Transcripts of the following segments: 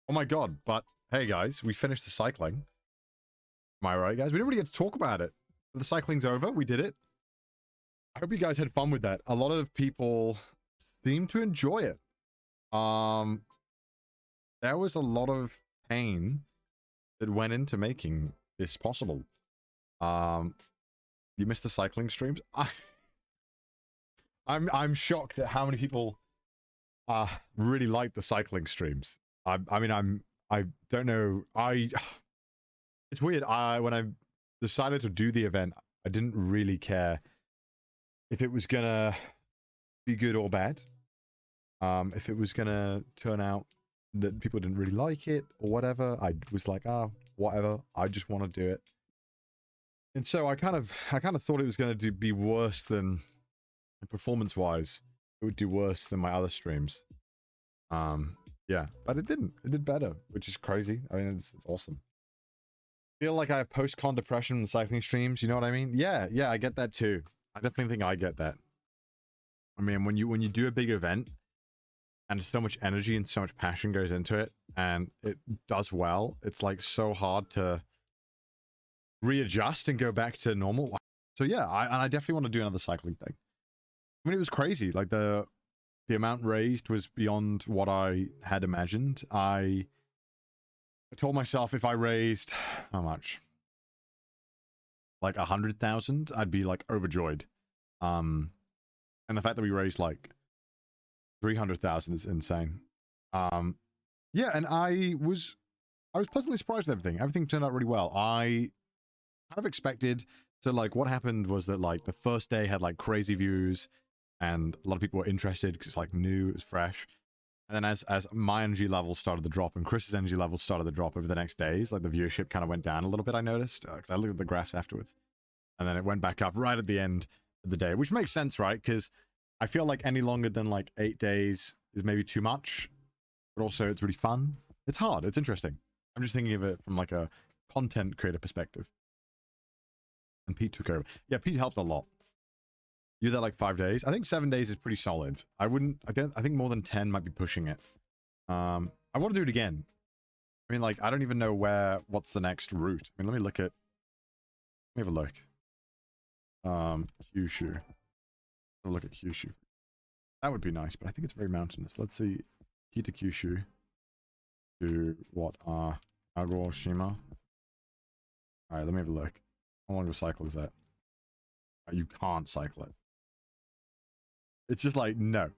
Oh my god, but hey guys, we finished the cycling. Am I right, guys? We didn't really get to talk about it. The cycling's over, we did it. I hope you guys had fun with that. A lot of people seem to enjoy it. There was a lot of pain that went into making this possible. You missed the cycling streams? I'm shocked at how many people really like the cycling streams. I don't know. It's weird. When I decided to do the event, I didn't really care if it was gonna be good or bad. If it was gonna turn out that people didn't really like it or whatever, I was like, whatever. I just want to do it. And so I kind of thought it was going to be worse than, performance-wise, it would do worse than my other streams. Yeah, but it didn't. It did better, which is crazy. I mean, it's awesome. Feel like I have post-con depression in the cycling streams. You know what I mean? Yeah, I get that too. I definitely think I get that. I mean, when you do a big event and so much energy and so much passion goes into it, and it does well, it's like so hard to readjust and go back to normal. So yeah, I definitely want to do another cycling thing. I mean, it was crazy. Like the amount raised was beyond what I had imagined. I told myself if I raised how much, like 100,000, I'd be like overjoyed. And the fact that we raised like 300,000 is insane. Yeah, and I was pleasantly surprised with everything. Everything turned out really well. I kind of expected to, like, what happened was that, like, the first day had, like, crazy views, and a lot of people were interested because it's, like, new, it was fresh. And then as my energy level started to drop and Chris's energy level started to drop over the next days, like, the viewership kind of went down a little bit, I noticed, because I looked at the graphs afterwards. And then it went back up right at the end of the day, which makes sense, right? Because I feel like any longer than, like, 8 days is maybe too much, but also it's really fun. It's hard, it's interesting. I'm just thinking of it from, like, a content creator perspective. And Pete took over. Yeah, Pete helped a lot. You're there like 5 days. I think 7 days is pretty solid. I think more than 10 might be pushing it. I want to do it again. I mean, like, I don't even know what's the next route. I mean, let me have a look. Kyushu. Have a look at Kyushu. That would be nice, but I think it's very mountainous. Let's see. Key to Kyushu. To what? Kagoshima. Alright, let me have a look. How long of a cycle is that? You can't cycle it. It's just like, no.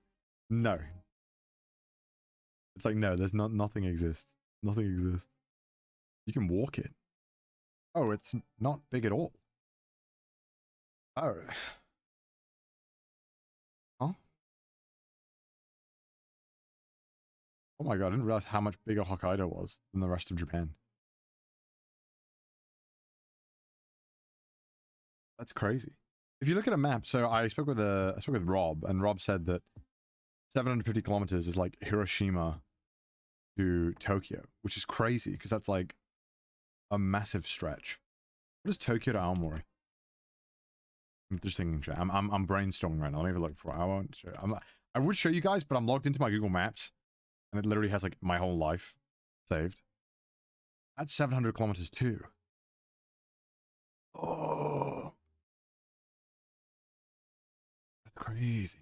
It's like, no, there's nothing exists. Nothing exists. You can walk it. Oh, it's not big at all. Oh. Huh? Oh my god, I didn't realize how much bigger Hokkaido was than the rest of Japan. That's crazy. If you look at a map, so I spoke with Rob, and Rob said that 750 kilometers is like Hiroshima to Tokyo, which is crazy because that's like a massive stretch. What is Tokyo to Aomori? I'm just thinking. I'm brainstorming right now. Let me have a look for. I won't show. I would show you guys, but I'm logged into my Google Maps, and it literally has like my whole life saved. That's 700 kilometers too. Oh, that's crazy.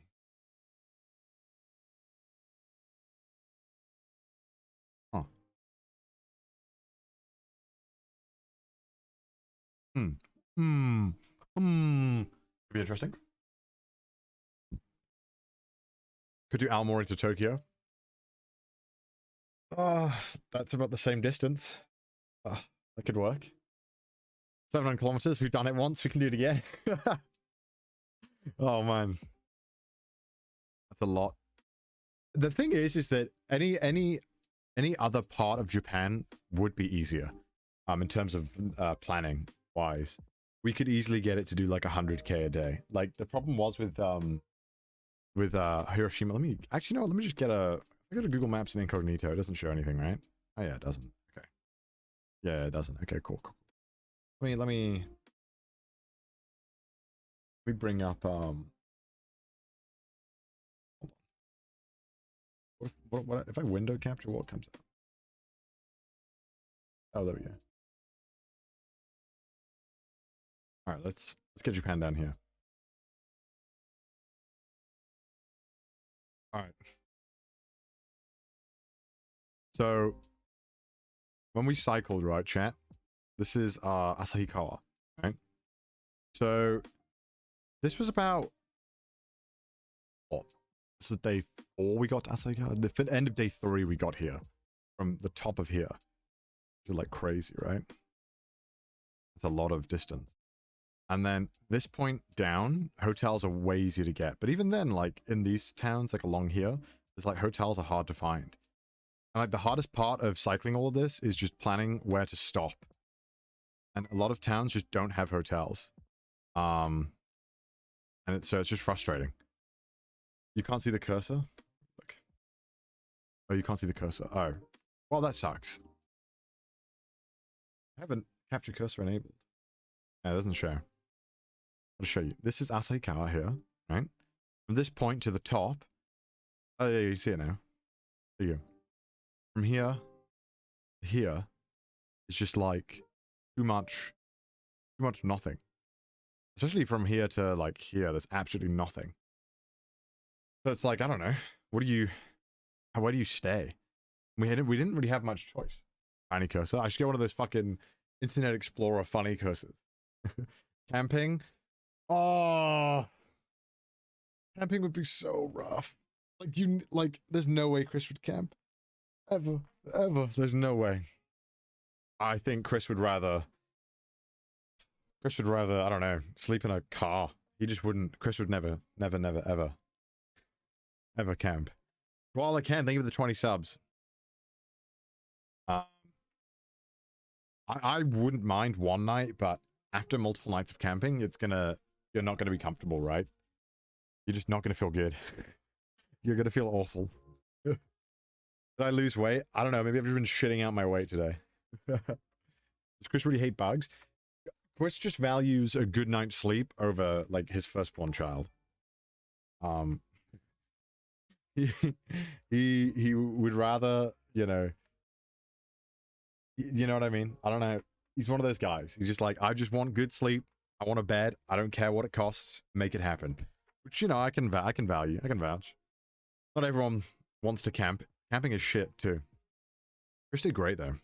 Huh. Could be interesting. Could do Aomori to Tokyo. That's about the same distance. That could work. 700 kilometers. We've done it once. We can do it again. Oh man, that's a lot. The thing is that any other part of Japan would be easier, in terms of planning wise. We could easily get it to do like 100k a day. Like the problem was with Hiroshima. Let me just get I go to Google Maps in incognito. It doesn't show anything, right? Oh yeah, it doesn't. Okay. Yeah, it doesn't. Okay, cool. Let me bring up hold on. What if I window capture? What comes up? Oh, there we go. All right, let's get Japan down here. All right. So when we cycled, right, chat? This is Asahikawa, right? So this was about what? This is day 4 we got to Asahikawa. The end of day 3 we got here from the top of here. Which is like crazy, right? It's a lot of distance. And then this point down, hotels are way easier to get. But even then, like in these towns, like along here, it's like hotels are hard to find. And like the hardest part of cycling all of this is just planning where to stop. And a lot of towns just don't have hotels. And so it's just frustrating. You can't see the cursor? Look. Oh, you can't see the cursor. Oh. Well, that sucks. I haven't capture cursor enabled. Yeah, it doesn't show. I'll show you. This is Asahikawa here, right? From this point to the top. Oh, yeah, you see it now. There you go. From here to here, it's just like too much nothing. Especially from here to like here, there's absolutely nothing. So it's like, I don't know. Where do you stay? We didn't really have much choice. Tiny cursor. I should get one of those fucking Internet Explorer funny cursors. Camping. Oh, camping would be so rough. Like there's no way Chris would camp. Ever. There's no way. I think Chris would rather, I don't know, sleep in a car. He just wouldn't. Chris would never, ever camp. Well, I can. Thank you for the 20 subs. I wouldn't mind one night, but after multiple nights of camping, you're not gonna be comfortable, right? You're just not gonna feel good. You're gonna feel awful. Did I lose weight? I don't know. Maybe I've just been shitting out my weight today. Does Chris really hate bugs? Chris just values a good night's sleep over like his firstborn child. He would rather, you know what I mean? I don't know. He's one of those guys. He's just like, I just want good sleep. I want a bed. I don't care what it costs. Make it happen. Which, you know, I can value. I can vouch. Not everyone wants to camp. Camping is shit too. Chris did great though.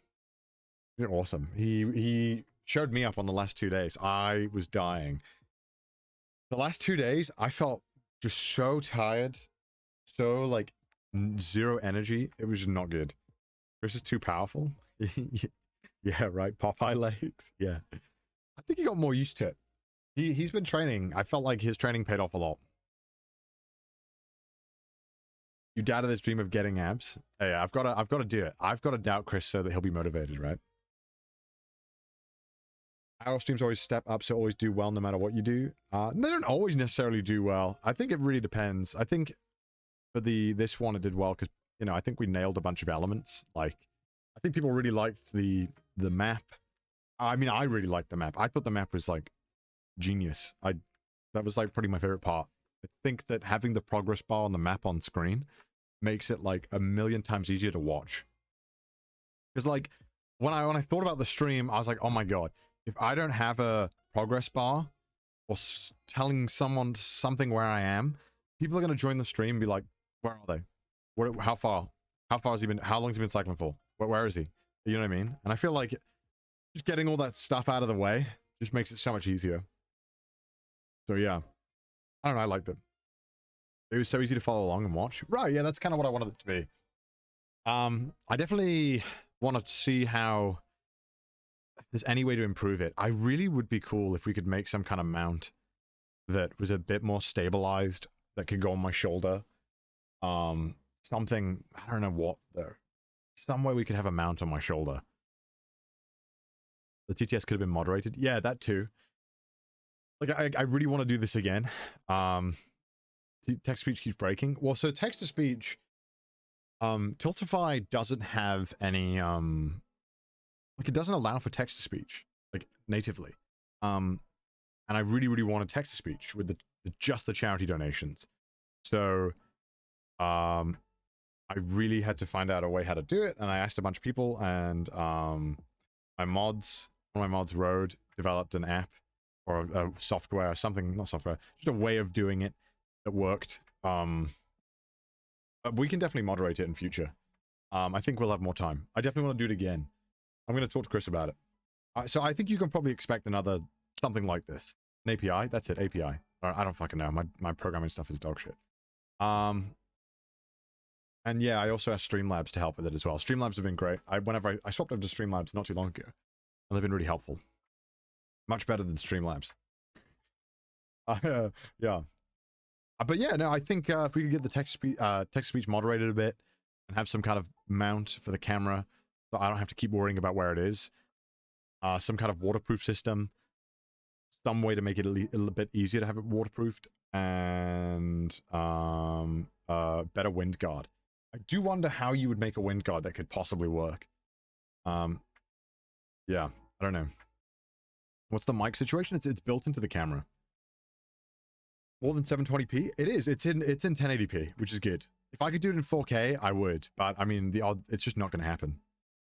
He did awesome. He showed me up on the last 2 days. I was dying. The last 2 days, I felt just so tired. So like zero energy. It was just not good. Chris is too powerful. Yeah, right. Popeye legs. Yeah. I think he got more used to it. He's been training. I felt like his training paid off a lot. You doubted this dream of getting abs. Hey, I've got to do it. I've got to doubt Chris so that he'll be motivated, right? Our streams always step up, so always do well no matter what you do. They don't always necessarily do well. I think it really depends. I think for this one it did well because, you know, I think we nailed a bunch of elements. Like, I think people really liked the map. I mean, I really liked the map. I thought the map was like genius. That was like pretty my favorite part. I think that having the progress bar on the map on screen makes it like a million times easier to watch. Because like when I thought about the stream, I was like, oh my god, if I don't have a progress bar or telling someone something where I am, people are going to join the stream and be like, where are they? How far has he been? How long has he been cycling for? Where is he? You know what I mean? And I feel like just getting all that stuff out of the way just makes it so much easier. So yeah, I don't know. I liked it. It was so easy to follow along and watch. Right? Yeah, that's kind of what I wanted it to be. I definitely want to see how if there's any way to improve it. I really would be cool if we could make some kind of mount that was a bit more stabilized, that could go on my shoulder. Something, I don't know what though. Some way we could have a mount on my shoulder. The TTS could have been moderated. Yeah, that too. Like, I really want to do this again. Text-to-speech keeps breaking. Well, so text-to-speech, Tiltify doesn't have any, like, it doesn't allow for text-to-speech, like, natively. And I really, really wanted text-to-speech with just the charity donations. So, I really had to find out a way how to do it, and I asked a bunch of people, and one of my mods, Road, developed an app or a software or something, not software, just a way of doing it that worked. But we can definitely moderate it in future. I think we'll have more time. I definitely want to do it again. I'm going to talk to Chris about it. So I think you can probably expect another something like this. An API? That's it, API. I don't fucking know. My programming stuff is dog shit. And yeah, I also asked Streamlabs to help with it as well. Streamlabs have been great. Whenever I swapped over to Streamlabs not too long ago, and they've been really helpful. Much better than Streamlabs. Yeah. But yeah, no, I think if we could get the text-to-speech moderated a bit and have some kind of mount for the camera, so I don't have to keep worrying about where it is. Some kind of waterproof system. Some way to make it a little bit easier to have it waterproofed. And better wind guard. I do wonder how you would make a wind guard that could possibly work. Yeah, I don't know. What's the mic situation? It's built into the camera. More than 720p? It is. It's in 1080p, which is good. If I could do it in 4K, I would. But I mean, it's just not going to happen.